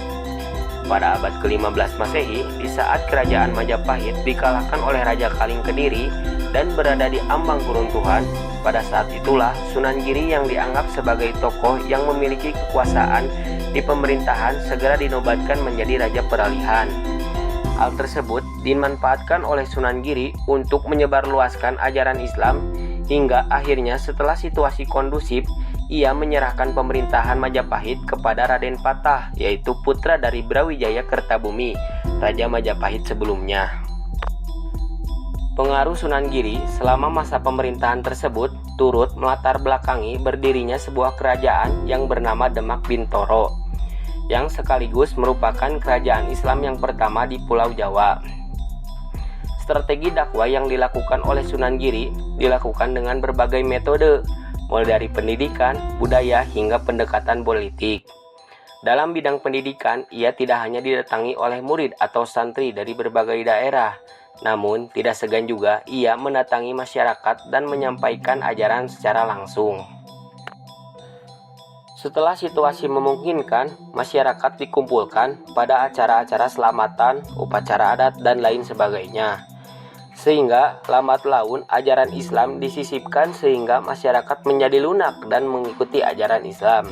Pada abad ke-15 Masehi, di saat kerajaan Majapahit dikalahkan oleh Raja Kaling Kediri dan berada di ambang keruntuhan, pada saat itulah Sunan Giri yang dianggap sebagai tokoh yang memiliki kekuasaan di pemerintahan segera dinobatkan menjadi Raja Peralihan. Hal tersebut dimanfaatkan oleh Sunan Giri untuk menyebarluaskan ajaran Islam. Hingga akhirnya setelah situasi kondusif, ia menyerahkan pemerintahan Majapahit kepada Raden Patah, yaitu putra dari Brawijaya Kertabumi, Raja Majapahit sebelumnya. Pengaruh Sunan Giri selama masa pemerintahan tersebut turut melatar belakangi berdirinya sebuah kerajaan yang bernama Demak Bintoro, yang sekaligus merupakan kerajaan Islam yang pertama di Pulau Jawa. Strategi dakwah yang dilakukan oleh Sunan Giri dilakukan dengan berbagai metode, mulai dari pendidikan, budaya, hingga pendekatan politik. Dalam bidang pendidikan, ia tidak hanya didatangi oleh murid atau santri dari berbagai daerah, namun tidak segan juga ia mendatangi masyarakat dan menyampaikan ajaran secara langsung. Setelah situasi memungkinkan, masyarakat dikumpulkan pada acara-acara selamatan, upacara adat, dan lain sebagainya. Sehingga lambat laun ajaran Islam disisipkan sehingga masyarakat menjadi lunak dan mengikuti ajaran Islam.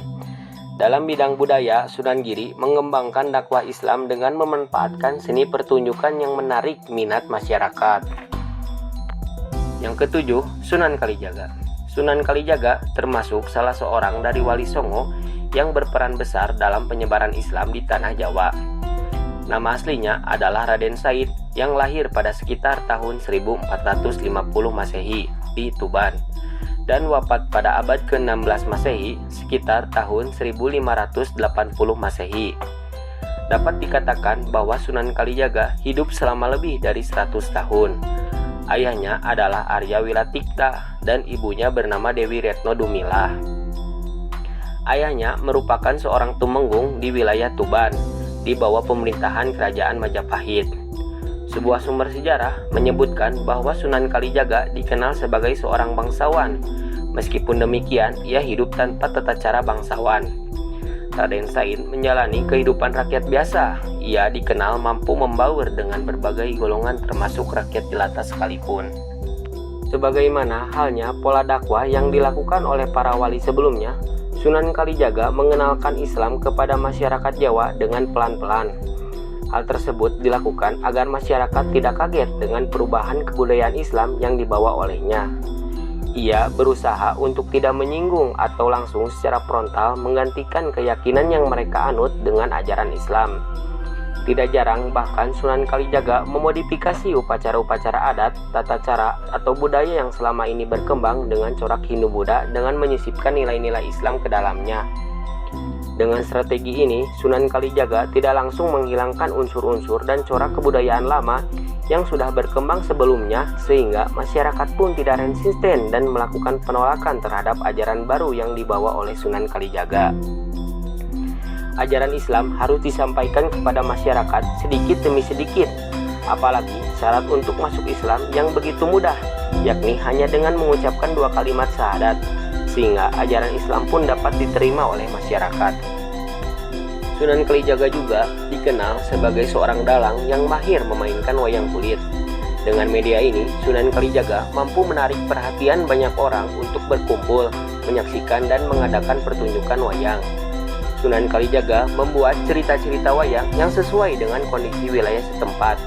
Dalam bidang budaya, Sunan Giri mengembangkan dakwah Islam dengan memanfaatkan seni pertunjukan yang menarik minat masyarakat. Yang ketujuh, Sunan Kalijaga. Sunan Kalijaga termasuk salah seorang dari Wali Songo yang berperan besar dalam penyebaran Islam di tanah Jawa. Nama aslinya adalah Raden Said yang lahir pada sekitar tahun 1450 Masehi di Tuban dan wafat pada abad ke-16 Masehi sekitar tahun 1580 Masehi. Dapat dikatakan bahwa Sunan Kalijaga hidup selama lebih dari 100 tahun. Ayahnya adalah Arya Wilatikta dan ibunya bernama Dewi Retno Dumilah. Ayahnya merupakan seorang tumenggung di wilayah Tuban di bawah pemerintahan kerajaan Majapahit. Sebuah sumber sejarah menyebutkan bahwa Sunan Kalijaga dikenal sebagai seorang bangsawan. Meskipun demikian, ia hidup tanpa tata cara bangsawan. Raden Said menjalani kehidupan rakyat biasa. Ia dikenal mampu membaur dengan berbagai golongan termasuk rakyat jelata sekalipun. Sebagaimana halnya pola dakwah yang dilakukan oleh para wali sebelumnya, Sunan Kalijaga mengenalkan Islam kepada masyarakat Jawa dengan pelan-pelan. Hal tersebut dilakukan agar masyarakat tidak kaget dengan perubahan kebudayaan Islam yang dibawa olehnya. Ia berusaha untuk tidak menyinggung atau langsung secara frontal menggantikan keyakinan yang mereka anut dengan ajaran Islam. Tidak jarang bahkan Sunan Kalijaga memodifikasi upacara-upacara adat, tata cara, atau budaya yang selama ini berkembang dengan corak Hindu-Buddha dengan menyisipkan nilai-nilai Islam ke dalamnya. Dengan strategi ini, Sunan Kalijaga tidak langsung menghilangkan unsur-unsur dan corak kebudayaan lama yang sudah berkembang sebelumnya, sehingga masyarakat pun tidak resisten dan melakukan penolakan terhadap ajaran baru yang dibawa oleh Sunan Kalijaga. Ajaran Islam harus disampaikan kepada masyarakat sedikit demi sedikit, apalagi syarat untuk masuk Islam yang begitu mudah, yakni hanya dengan mengucapkan 2 kalimat syahadat, sehingga ajaran Islam pun dapat diterima oleh masyarakat. Sunan Kalijaga juga dikenal sebagai seorang dalang yang mahir memainkan wayang kulit. Dengan media ini, Sunan Kalijaga mampu menarik perhatian banyak orang untuk berkumpul, menyaksikan dan mengadakan pertunjukan wayang. Sunan Kalijaga membuat cerita-cerita wayang yang sesuai dengan kondisi wilayah setempat.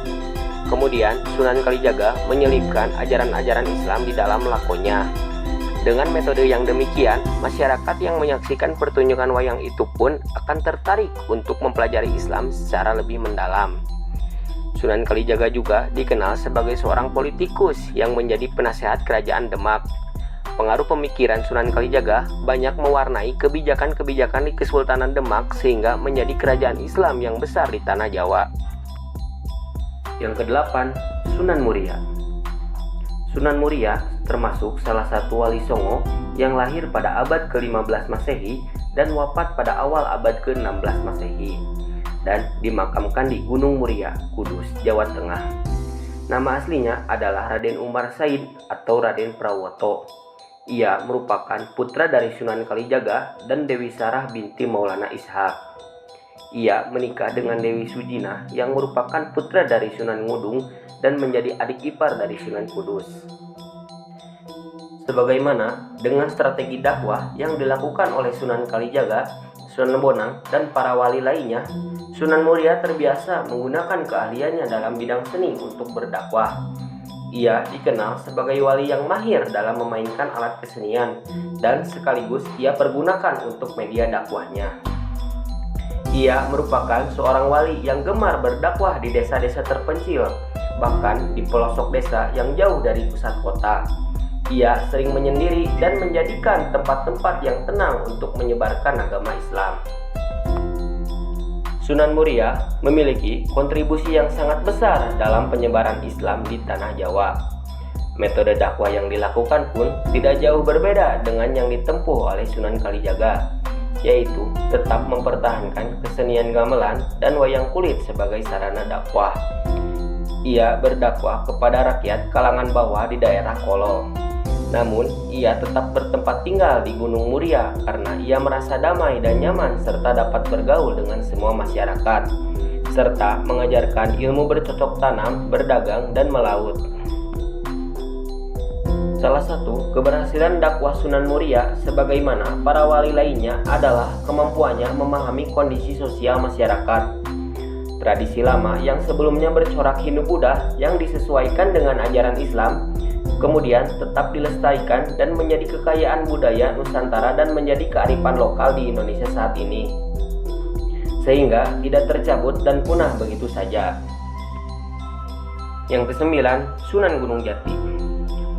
Kemudian, Sunan Kalijaga menyelipkan ajaran-ajaran Islam di dalam lakonnya. Dengan metode yang demikian, masyarakat yang menyaksikan pertunjukan wayang itu pun akan tertarik untuk mempelajari Islam secara lebih mendalam. Sunan Kalijaga juga dikenal sebagai seorang politikus yang menjadi penasehat kerajaan Demak. Pengaruh pemikiran Sunan Kalijaga banyak mewarnai kebijakan-kebijakan di Kesultanan Demak sehingga menjadi kerajaan Islam yang besar di tanah Jawa. Yang kedelapan, Sunan Muria. Sunan Muria termasuk salah satu wali Songo yang lahir pada abad ke-15 Masehi dan wafat pada awal abad ke-16 Masehi dan dimakamkan di Gunung Muria, Kudus, Jawa Tengah. Nama aslinya adalah Raden Umar Said atau Raden Prawoto. Ia merupakan putra dari Sunan Kalijaga dan Dewi Sarah binti Maulana Ishak. Ia menikah dengan Dewi Sujina yang merupakan putra dari Sunan Ngudung dan menjadi adik ipar dari Sunan Kudus. Sebagaimana dengan strategi dakwah yang dilakukan oleh Sunan Kalijaga, Sunan Bonang, dan para wali lainnya, Sunan Muria terbiasa menggunakan keahliannya dalam bidang seni untuk berdakwah. Ia dikenal sebagai wali yang mahir dalam memainkan alat kesenian dan sekaligus ia pergunakan untuk media dakwahnya. Ia merupakan seorang wali yang gemar berdakwah di desa-desa terpencil, bahkan di pelosok desa yang jauh dari pusat kota. Ia sering menyendiri dan menjadikan tempat-tempat yang tenang untuk menyebarkan agama Islam. Sunan Muria memiliki kontribusi yang sangat besar dalam penyebaran Islam di tanah Jawa. Metode dakwah yang dilakukan pun tidak jauh berbeda dengan yang ditempuh oleh Sunan Kalijaga, yaitu tetap mempertahankan kesenian gamelan dan wayang kulit sebagai sarana dakwah. Ia berdakwah kepada rakyat kalangan bawah di daerah Kolo. Namun, ia tetap bertempat tinggal di Gunung Muria karena ia merasa damai dan nyaman serta dapat bergaul dengan semua masyarakat, serta mengajarkan ilmu bercocok tanam, berdagang, dan melaut. Salah satu keberhasilan dakwah Sunan Muria sebagaimana para wali lainnya adalah kemampuannya memahami kondisi sosial masyarakat. Tradisi lama yang sebelumnya bercorak Hindu-Buddha yang disesuaikan dengan ajaran Islam kemudian tetap dilestarikan dan menjadi kekayaan budaya Nusantara dan menjadi kearifan lokal di Indonesia saat ini, sehingga tidak tercabut dan punah begitu saja. Yang kesembilan, Sunan Gunung Jati.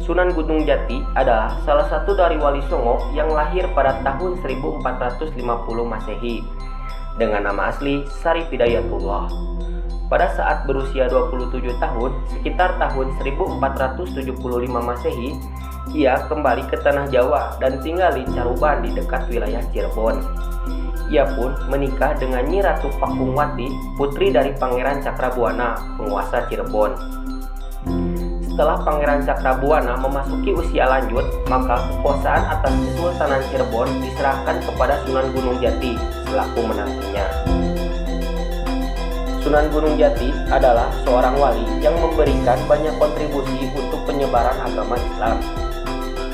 Sunan Gunung Jati adalah salah satu dari Wali Songo yang lahir pada tahun 1450 Masehi dengan nama asli Syarif Hidayatullah. Pada saat berusia 27 tahun, sekitar tahun 1475 Masehi, ia kembali ke tanah Jawa dan tinggal di Caruban di dekat wilayah Cirebon. Ia pun menikah dengan Nyi Ratu Pakungwati, putri dari Pangeran Cakrabuana, penguasa Cirebon. Setelah Pangeran Cakrabuana memasuki usia lanjut, maka kekuasaan atas Kesultanan Cirebon diserahkan kepada Sunan Gunung Jati selaku menantunya. Sunan Gunung Jati adalah seorang wali yang memberikan banyak kontribusi untuk penyebaran agama Islam.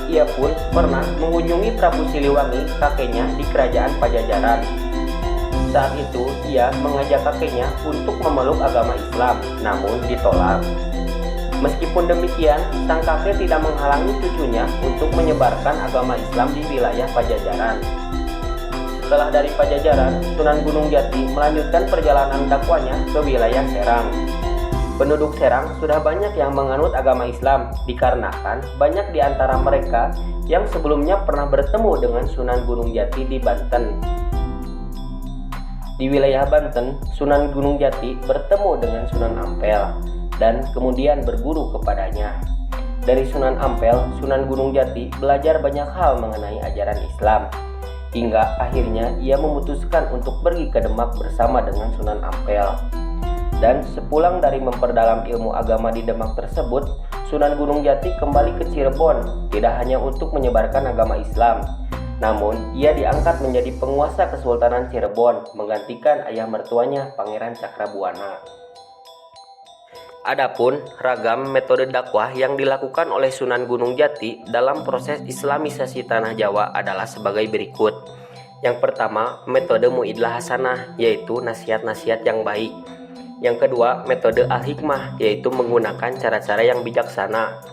Ia pun pernah mengunjungi Prabu Siliwangi, kakeknya, di kerajaan Pajajaran. Saat itu, ia mengajak kakeknya untuk memeluk agama Islam, namun ditolak. Meskipun demikian, sang kakek tidak menghalangi cucunya untuk menyebarkan agama Islam di wilayah Pajajaran. Setelah dari Pajajaran, Sunan Gunung Jati melanjutkan perjalanan dakwahnya ke wilayah Serang. Penduduk Serang sudah banyak yang menganut agama Islam, dikarenakan banyak di antara mereka yang sebelumnya pernah bertemu dengan Sunan Gunung Jati di Banten. Di wilayah Banten, Sunan Gunung Jati bertemu dengan Sunan Ampel dan kemudian berguru kepadanya. Dari Sunan Ampel, Sunan Gunung Jati belajar banyak hal mengenai ajaran Islam, hingga akhirnya ia memutuskan untuk pergi ke Demak bersama dengan Sunan Ampel. Dan sepulang dari memperdalam ilmu agama di Demak tersebut, Sunan Gunung Jati kembali ke Cirebon, tidak hanya untuk menyebarkan agama Islam, namun ia diangkat menjadi penguasa Kesultanan Cirebon, menggantikan ayah mertuanya Pangeran Cakrabuana. Adapun ragam metode dakwah yang dilakukan oleh Sunan Gunung Jati dalam proses islamisasi tanah Jawa adalah sebagai berikut. Yang pertama, metode Muidlah Hasanah, yaitu nasihat-nasihat yang baik. Yang kedua, metode Al-Hikmah, yaitu menggunakan cara-cara yang bijaksana.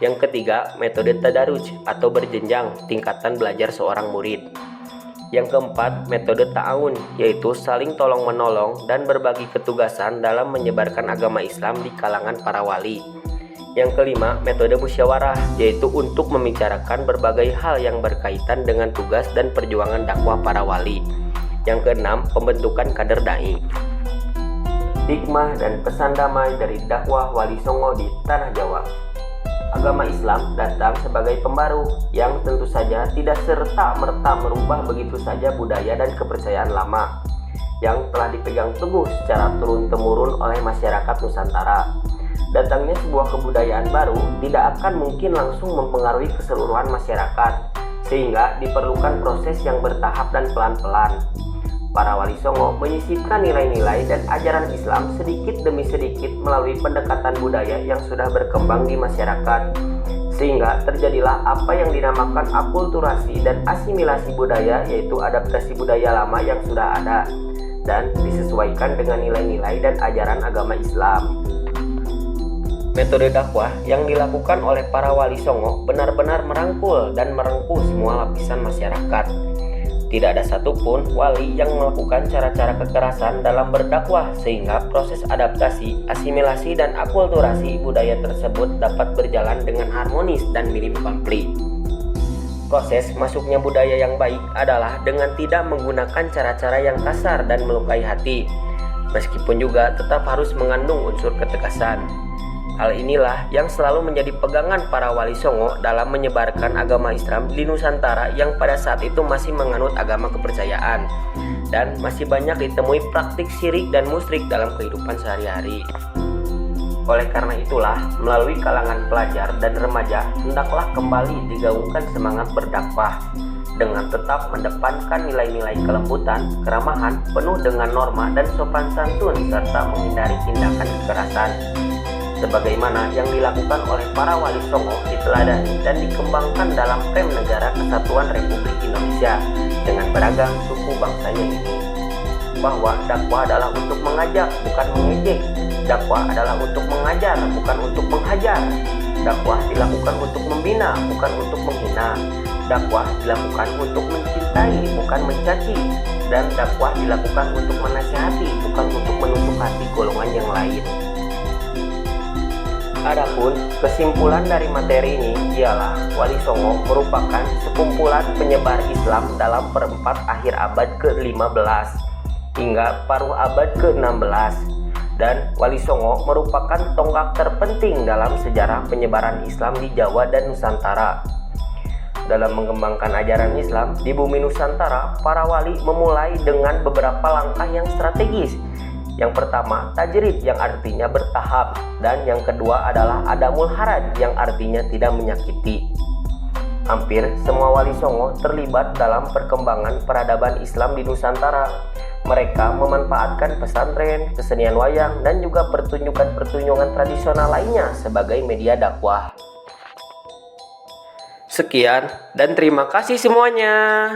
Yang ketiga, metode Tadaruj atau berjenjang, tingkatan belajar seorang murid. Yang keempat, metode ta'awun, yaitu saling tolong-menolong dan berbagi ketugasan dalam menyebarkan agama Islam di kalangan para wali. Yang kelima, metode musyawarah, yaitu untuk membicarakan berbagai hal yang berkaitan dengan tugas dan perjuangan dakwah para wali. Yang keenam, pembentukan kader dai. Hikmah dan pesan damai dari dakwah Wali Songo di tanah Jawa. Agama Islam datang sebagai pembaru yang tentu saja tidak serta-merta merubah begitu saja budaya dan kepercayaan lama yang telah dipegang teguh secara turun-temurun oleh masyarakat Nusantara. Datangnya sebuah kebudayaan baru tidak akan mungkin langsung mempengaruhi keseluruhan masyarakat, sehingga diperlukan proses yang bertahap dan pelan-pelan. Para Wali Songo menyisipkan nilai-nilai dan ajaran Islam sedikit demi sedikit melalui pendekatan budaya yang sudah berkembang di masyarakat, sehingga terjadilah apa yang dinamakan akulturasi dan asimilasi budaya, yaitu adaptasi budaya lama yang sudah ada dan disesuaikan dengan nilai-nilai dan ajaran agama Islam. Metode dakwah yang dilakukan oleh para wali songo benar-benar merangkul dan merengkuh semua lapisan masyarakat. Tidak ada satupun wali yang melakukan cara-cara kekerasan dalam berdakwah sehingga proses adaptasi, asimilasi, dan akulturasi budaya tersebut dapat berjalan dengan harmonis dan minim konflik. Proses masuknya budaya yang baik adalah dengan tidak menggunakan cara-cara yang kasar dan melukai hati, meskipun juga tetap harus mengandung unsur ketegasan. Hal inilah yang selalu menjadi pegangan para wali songo dalam menyebarkan agama Islam di Nusantara yang pada saat itu masih menganut agama kepercayaan dan masih banyak ditemui praktik syirik dan musyrik dalam kehidupan sehari-hari. Oleh karena itulah, melalui kalangan pelajar dan remaja hendaklah kembali digaungkan semangat berdakwah dengan tetap mendepankan nilai-nilai kelembutan, keramahan, penuh dengan norma dan sopan santun serta menghindari tindakan kekerasan. Sebagaimana yang dilakukan oleh para wali songo diteladani dan dikembangkan dalam Prem Negara Kesatuan Republik Indonesia dengan beragam suku bangsanya ini. Bahwa dakwah adalah untuk mengajak, bukan mengejek. Dakwah adalah untuk mengajar, bukan untuk menghajar. Dakwah dilakukan untuk membina, bukan untuk menghina. Dakwah dilakukan untuk mencintai, bukan mencaci. Dan dakwah dilakukan untuk menasihati, bukan untuk menusuk hati golongan yang lain. Adapun kesimpulan dari materi ini ialah Wali Songo merupakan sekumpulan penyebar Islam dalam perempat akhir abad ke-15 hingga paruh abad ke-16, dan Wali Songo merupakan tonggak terpenting dalam sejarah penyebaran Islam di Jawa dan Nusantara. Dalam mengembangkan ajaran Islam di bumi Nusantara, para wali memulai dengan beberapa langkah yang strategis. Yang pertama, tajrid yang artinya bertahap, dan yang kedua adalah adamul haraj yang artinya tidak menyakiti. Hampir semua wali songo terlibat dalam perkembangan peradaban Islam di Nusantara. Mereka memanfaatkan pesantren, kesenian wayang, dan juga pertunjukan-pertunjukan tradisional lainnya sebagai media dakwah. Sekian dan terima kasih semuanya.